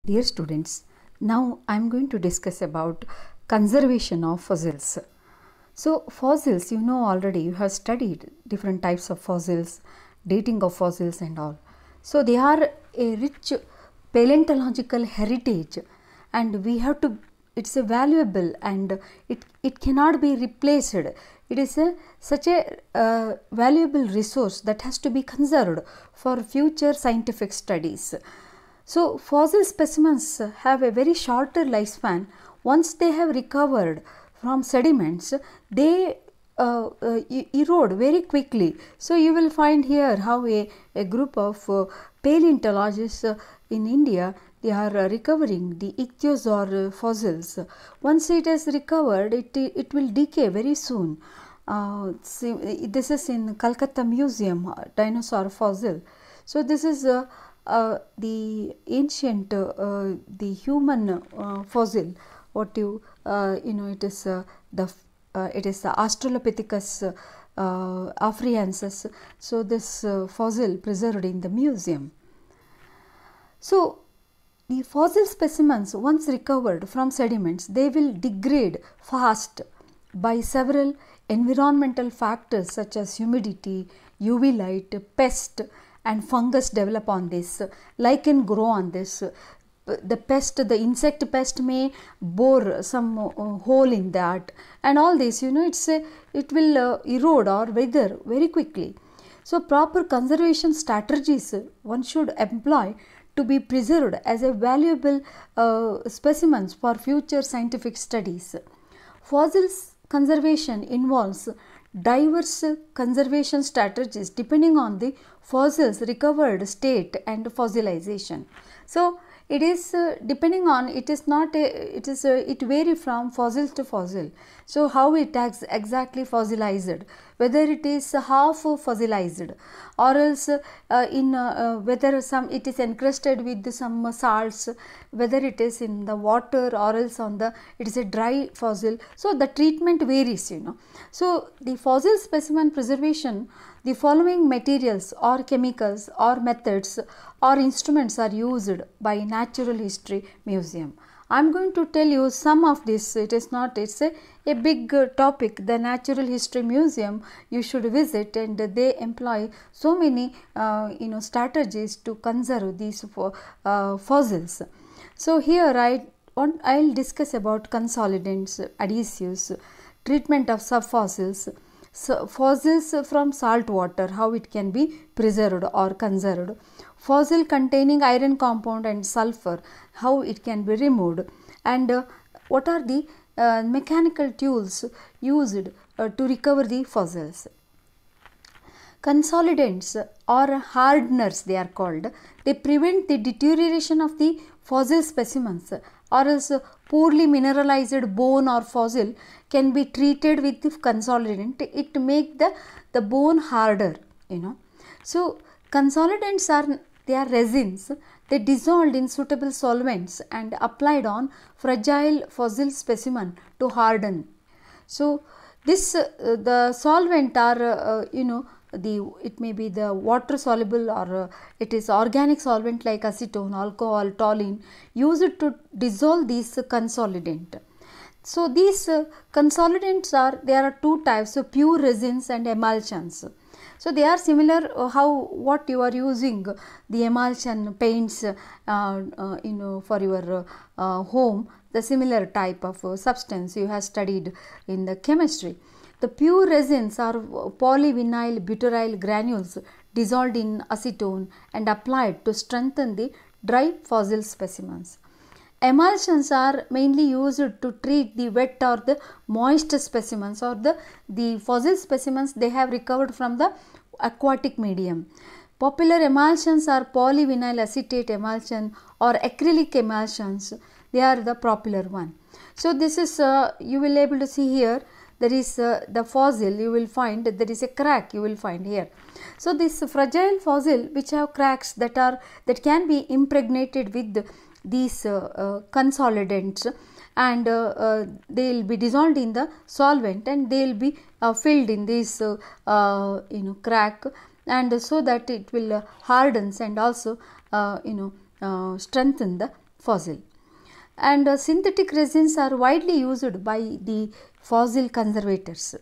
Dear students, now I am going to discuss about conservation of fossils. So fossils, you know already, you have studied different types of fossils, dating of fossils and all. So they are a rich paleontological heritage, and we have to, it's a valuable and it cannot be replaced. It is such a valuable resource that has to be conserved for future scientific studies. So fossil specimens have a very shorter lifespan. Once they have recovered from sediments, they erode very quickly. So you will find here how a group of paleontologists in India, they are recovering the ichthyosaur fossils. Once it is recovered, it will decay very soon. This is in Calcutta Museum, dinosaur fossil. So this is the ancient, the human fossil. What you know, it is it is the Australopithecus afriensis. So this fossil preserved in the museum. So the fossil specimens, once recovered from sediments, they will degrade fast by several environmental factors such as humidity, UV light, pest and fungus develop on this, lichen grow on this. The pest, the insect pest may bore some hole in that, and all this, you know, it will erode or wither very quickly. So proper conservation strategies one should employ to be preserved as a valuable specimens for future scientific studies. Fossils conservation involves diverse conservation strategies depending on the fossils recovered state and fossilization. So it is depending on, it is not a, it is it vary from fossil to fossil. So how it is exactly fossilized, whether it is half fossilized or else whether some it is encrusted with some salts, whether it is in the water or else on the, it is a dry fossil. So the treatment varies, you know. So the fossil specimen preservation, the following materials or chemicals or methods or instruments are used by Natural History Museum. I am going to tell you some of this. It is not, it's a big topic. The Natural History Museum you should visit, and they employ so many you know, strategies to conserve these fossils. So here I'll discuss about consolidants, adhesives, treatment of subfossils. So fossils from salt water, how it can be preserved or conserved. Fossil containing iron compound and sulfur, how it can be removed, and what are the mechanical tools used to recover the fossils. Consolidants or hardeners, they are called. They prevent the deterioration of the fossil specimens, or else poorly mineralized bone or fossil can be treated with the consolidant. It make the bone harder, you know. So consolidants are, they are resins. They dissolved in suitable solvents and applied on fragile fossil specimen to harden. So this the solvent are you know, it may be the water soluble, or it is organic solvent like acetone, alcohol, toluene, used to dissolve these consolidant. So these consolidants are, there are two types of pure resins and emulsions. So they are similar how what you are using the emulsion paints you know, for your home, the similar type of substance you have studied in the chemistry. The pure resins are polyvinyl butyryl granules dissolved in acetone and applied to strengthen the dry fossil specimens. Emulsions are mainly used to treat the wet or the moist specimens, or the fossil specimens they have recovered from the aquatic medium. Popular emulsions are polyvinyl acetate emulsion or acrylic emulsions. They are the popular one. So this is you will able to see here, there is the fossil, you will find there is a crack, you will find here. So this fragile fossil which have cracks that can be impregnated with these consolidants, and they will be dissolved in the solvent, and they will be filled in this you know, crack, and so that it will hardens and also you know, strengthen the fossil. And synthetic resins are widely used by the fossil conservators.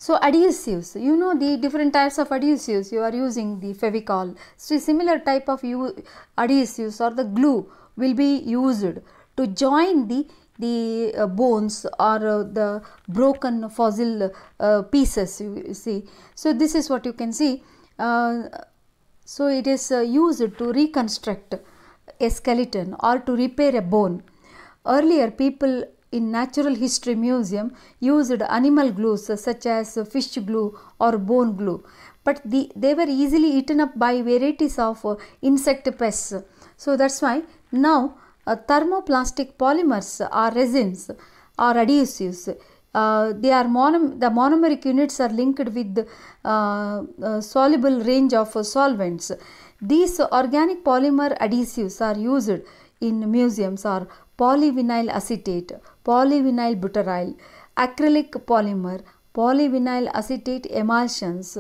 So adhesives, you know the different types of adhesives, you are using the Fevicol. So similar type of adhesives or the glue will be used to join the bones or the broken fossil pieces, you see. So this is what you can see. So it is used to reconstruct a skeleton or to repair a bone. Earlier people in Natural History Museum used animal glues such as fish glue or bone glue, but they were easily eaten up by varieties of insect pests. So that's why now thermoplastic polymers or resins or adhesives, they are the monomeric units are linked with soluble range of solvents. These organic polymer adhesives are used in museums are polyvinyl acetate, polyvinyl butyryl, acrylic polymer, polyvinyl acetate emulsions,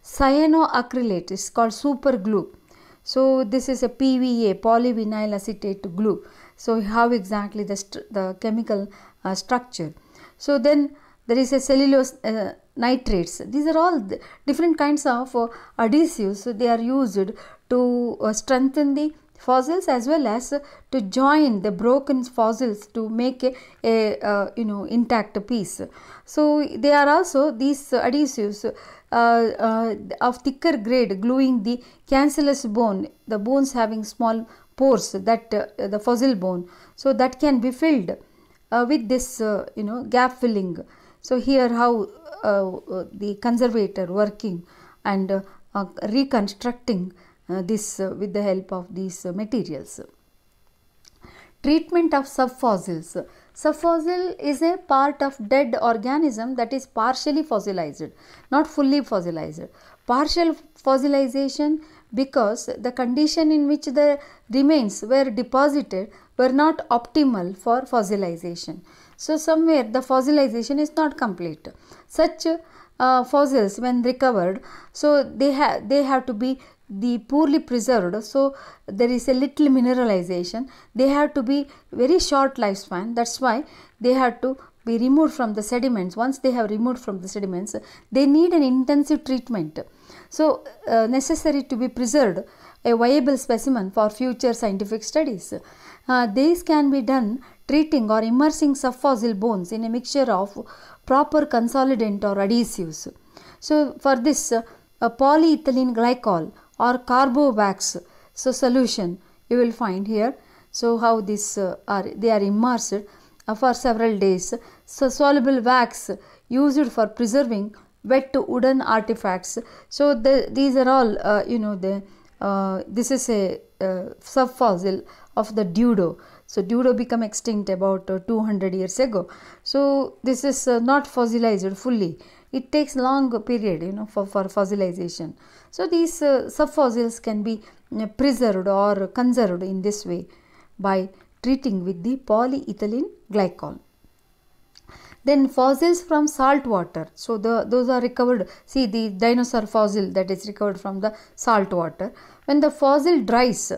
cyanoacrylate is called super glue. So this is a PVA, polyvinyl acetate glue. So how exactly the chemical structure. So then there is a cellulose nitrates. These are all different kinds of adhesives. They are used to strengthen the fossils as well as to join the broken fossils to make a intact piece. So they are also these adhesives of thicker grade gluing the cancellous bone, the bones having small pores, that the fossil bone, so that can be filled with this gap filling. So here how the conservator working and reconstructing this with the help of these materials. Treatment of subfossils. Subfossil is a part of dead organism that is partially fossilized, not fully fossilized. Partial fossilization because the condition in which the remains were deposited were not optimal for fossilization. So somewhere the fossilization is not complete. Such fossils when recovered, so they have to be poorly preserved, so there is a little mineralization. They have to be very short lifespan. That's why they have to be removed from the sediments. Once they have removed from the sediments, they need an intensive treatment. So necessary to be preserved a viable specimen for future scientific studies. These can be done treating or immersing subfossil bones in a mixture of proper consolidant or adhesives. So for this polyethylene glycol or carbowax solution you will find here. So how this they are immersed for several days. So soluble wax used for preserving wet wooden artifacts. So these are all this is a subfossil of the Dudo. So Dudo became extinct about 200 years ago. So this is not fossilized fully. It takes long period for fossilization. So these subfossils can be preserved or conserved in this way by treating with the polyethylene glycol. Then fossils from salt water. So those are recovered. See the dinosaur fossil that is recovered from the salt water. When the fossil dries,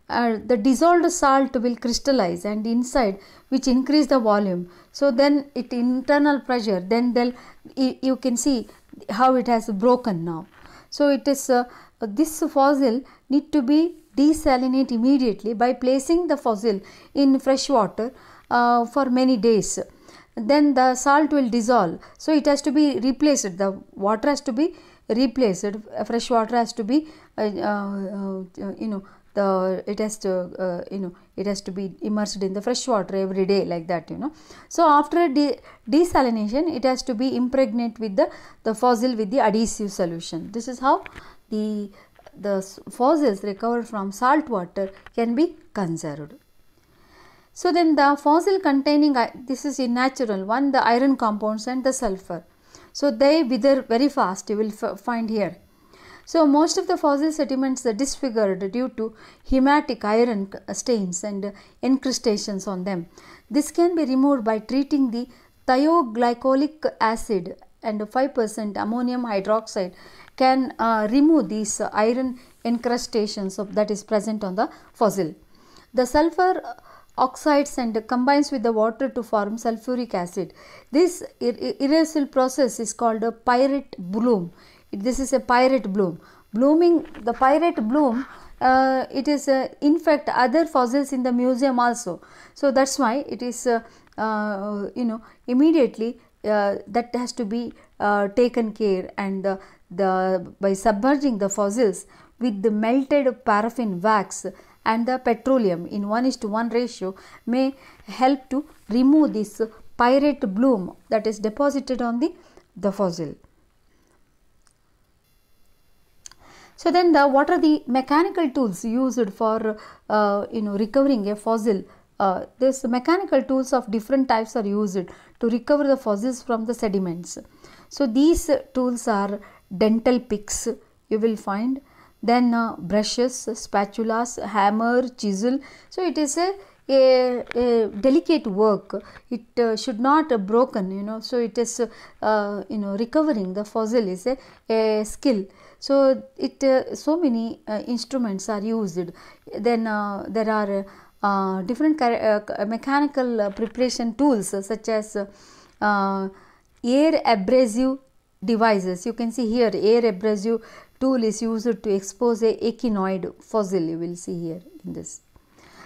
the dissolved salt will crystallize and inside which increase the volume. So then it internal pressure, then you can see how it has broken now. So it is this fossil need to be desalinate immediately by placing the fossil in fresh water for many days. Then the salt will dissolve. So it has to be replaced. The water has to be replaced. Fresh water has to be it has to be immersed in the fresh water every day, like that. So after desalination, it has to be impregnate with the fossil with the adhesive solution. This is how the fossils recovered from salt water can be conserved. So then the fossil containing, this is a natural one, the iron compounds and the sulfur. So they wither very fast, you will find here. So most of the fossil sediments are disfigured due to hematic iron stains and incrustations on them. This can be removed by treating the thioglycolic acid and 5% ammonium hydroxide can remove these iron incrustations that is present on the fossil. The sulfur oxides and combines with the water to form sulfuric acid. This irreversible process is called a pyrite bloom. This is a pyrite bloom. Blooming, the pyrite bloom, it is in fact other fossils in the museum also. So that's why it is immediately that has to be taken care, and by submerging the fossils with the melted paraffin wax and the petroleum in 1:1 ratio may help to remove this pyrite bloom that is deposited on the fossil. So then what are the mechanical tools used for recovering a fossil? This mechanical tools of different types are used to recover the fossils from the sediments. So these tools are dental picks, you will find, then brushes, spatulas, hammer, chisel. So it is a delicate work. It should not broken, so it is recovering the fossil is a skill. So it so many instruments are used. Then there are different mechanical preparation tools such as air abrasive devices. You can see here air abrasive tool is used to expose a echinoid fossil, you will see here in this.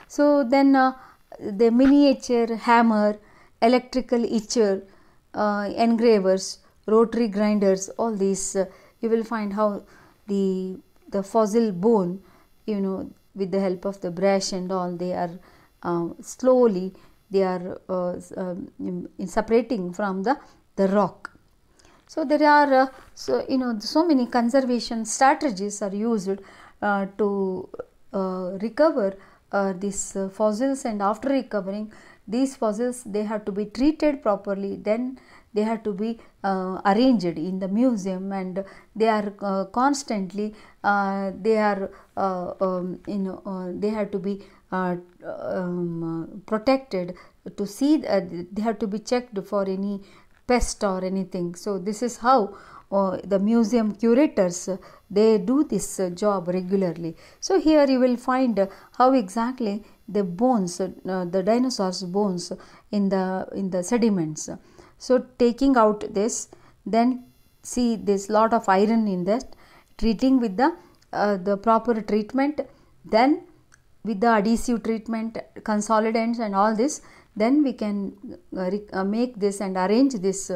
So then the miniature hammer, electrical etcher, engravers, rotary grinders, all these you will find how the fossil bone, with the help of the brush and all, they are slowly they are separating from the rock. So there are so many conservation strategies are used to recover these fossils, and after recovering these fossils they have to be treated properly, then they have to be arranged in the museum, and they are constantly they are they have to be protected to see they have to be checked for any pest or anything. So this is how the museum curators they do this job regularly. So here you will find how exactly the bones, the dinosaurs bones in the sediments. So taking out this, then see this lot of iron in that, treating with the proper treatment, then with the adhesive treatment, consolidants and all this, then we can make this and arrange this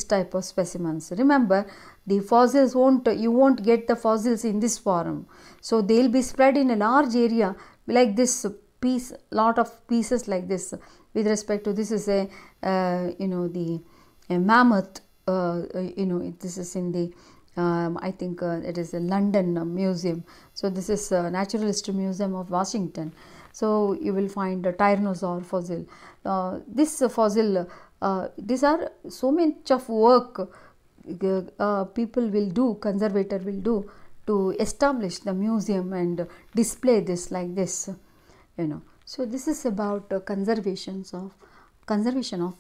type of specimens. Remember, the fossils you won't get the fossils in this form, so they will be spread in a large area like this piece, lot of pieces like this. With respect to this is a the mammoth, this is in the I think it is a London museum. So this is Natural History Museum of Washington. So you will find a Tyrannosaur fossil. This fossil, these are so much of work people will do, conservator will do to establish the museum and display this like this. So this is about conservation of